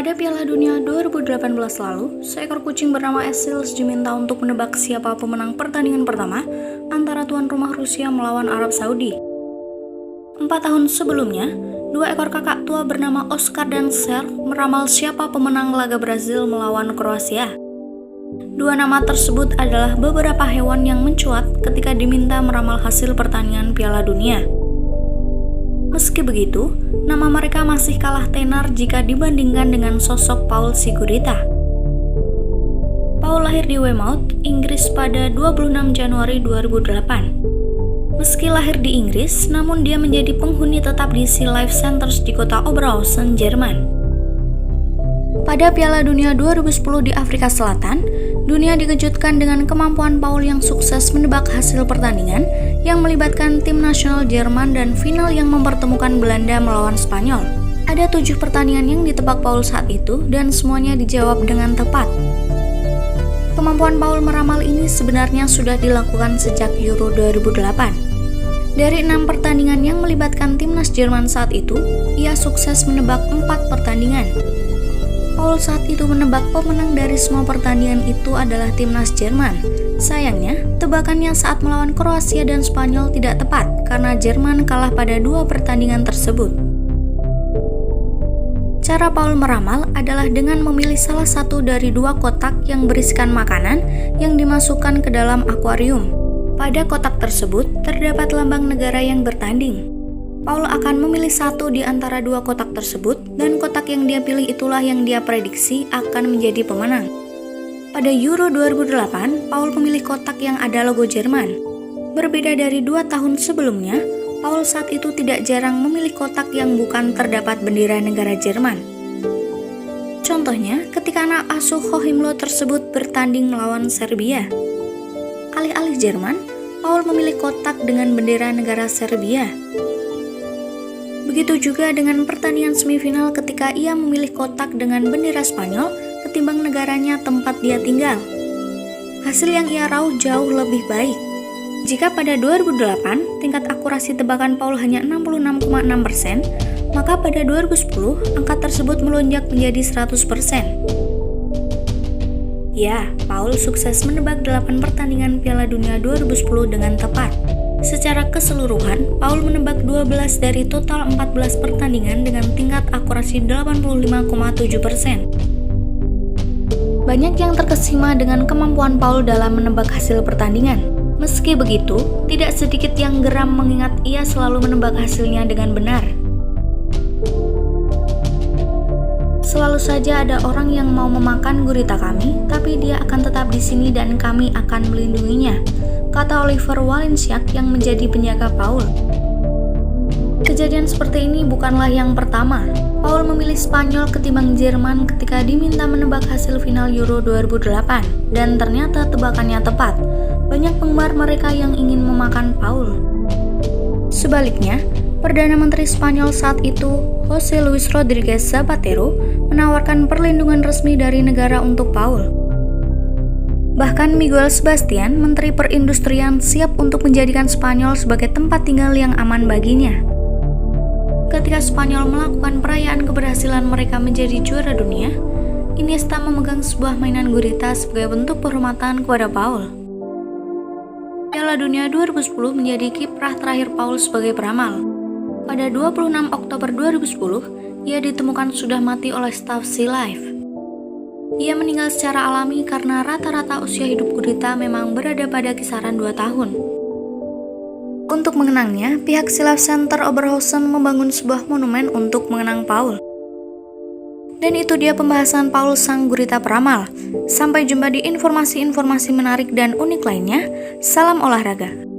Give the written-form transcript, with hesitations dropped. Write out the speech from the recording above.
Pada Piala Dunia 2018 lalu, seekor kucing bernama Esils diminta untuk menebak siapa pemenang pertandingan pertama antara tuan rumah Rusia melawan Arab Saudi. 4 tahun sebelumnya, 2 ekor kakak tua bernama Oscar dan Ser meramal siapa pemenang laga Brazil melawan Kroasia. 2 nama tersebut adalah beberapa hewan yang mencuat ketika diminta meramal hasil pertandingan Piala Dunia. Meski begitu, nama mereka masih kalah tenar jika dibandingkan dengan sosok Paul Sigurita. Paul lahir di Weymouth, Inggris pada 26 Januari 2008. Meski lahir di Inggris, namun dia menjadi penghuni tetap di Sea Life Centers di kota Oberhausen, Jerman. Pada Piala Dunia 2010 di Afrika Selatan, dunia dikejutkan dengan kemampuan Paul yang sukses menebak hasil pertandingan yang melibatkan tim nasional Jerman dan final yang mempertemukan Belanda melawan Spanyol. Ada 7 pertandingan yang ditebak Paul saat itu dan semuanya dijawab dengan tepat. Kemampuan Paul meramal ini sebenarnya sudah dilakukan sejak Euro 2008. Dari 6 pertandingan yang melibatkan timnas Jerman saat itu, ia sukses menebak 4 pertandingan. Paul saat itu menebak pemenang dari semua pertandingan itu adalah timnas Jerman. Sayangnya, tebakannya saat melawan Kroasia dan Spanyol tidak tepat karena Jerman kalah pada 2 pertandingan tersebut. Cara Paul meramal adalah dengan memilih salah satu dari 2 kotak yang berisikan makanan yang dimasukkan ke dalam akuarium. Pada kotak tersebut terdapat lambang negara yang bertanding. Paul akan memilih satu di antara 2 kotak tersebut dan kotak yang dia pilih itulah yang dia prediksi akan menjadi pemenang. Pada Euro 2008, Paul memilih kotak yang ada logo Jerman. Berbeda dari 2 tahun sebelumnya, Paul saat itu tidak jarang memilih kotak yang bukan terdapat bendera negara Jerman. Contohnya, ketika anak asuh Hohimlo tersebut bertanding melawan Serbia. Alih-alih Jerman, Paul memilih kotak dengan bendera negara Serbia. Begitu juga dengan pertandingan semifinal ketika ia memilih kotak dengan bendera Spanyol ketimbang negaranya tempat dia tinggal. Hasil yang ia rauh jauh lebih baik. Jika pada 2008 tingkat akurasi tebakan Paul hanya 66,6%, maka pada 2010 angka tersebut melonjak menjadi 100%. Ya, Paul sukses menebak 8 pertandingan Piala Dunia 2010 dengan tepat. Secara keseluruhan, Paul menebak 12 dari total 14 pertandingan dengan tingkat akurasi 85,7%. Banyak yang terkesima dengan kemampuan Paul dalam menebak hasil pertandingan. Meski begitu, tidak sedikit yang geram mengingat ia selalu menebak hasilnya dengan benar. Selalu saja ada orang yang mau memakan gurita kami, tapi dia akan tetap di sini dan kami akan melindunginya, kata Oliver Walensiak yang menjadi penjaga Paul. Kejadian seperti ini bukanlah yang pertama. Paul memilih Spanyol ketimbang Jerman ketika diminta menebak hasil final Euro 2008, dan ternyata tebakannya tepat. Banyak penggemar mereka yang ingin memakan Paul. Sebaliknya, Perdana Menteri Spanyol saat itu, José Luis Rodríguez Zapatero, menawarkan perlindungan resmi dari negara untuk Paul. Bahkan Miguel Sebastian, Menteri Perindustrian, siap untuk menjadikan Spanyol sebagai tempat tinggal yang aman baginya. Ketika Spanyol melakukan perayaan keberhasilan mereka menjadi juara dunia, Iniesta memegang sebuah mainan gurita sebagai bentuk penghormatan kepada Paul. Piala Dunia 2010 menjadi kiprah terakhir Paul sebagai peramal. Pada 26 Oktober 2010, ia ditemukan sudah mati oleh staf Sea Life. Ia meninggal secara alami karena rata-rata usia hidup gurita memang berada pada kisaran 2 tahun. Untuk mengenangnya, pihak Sea Life Center Oberhausen membangun sebuah monumen untuk mengenang Paul. Dan itu dia pembahasan Paul sang gurita peramal. Sampai jumpa di informasi-informasi menarik dan unik lainnya. Salam olahraga.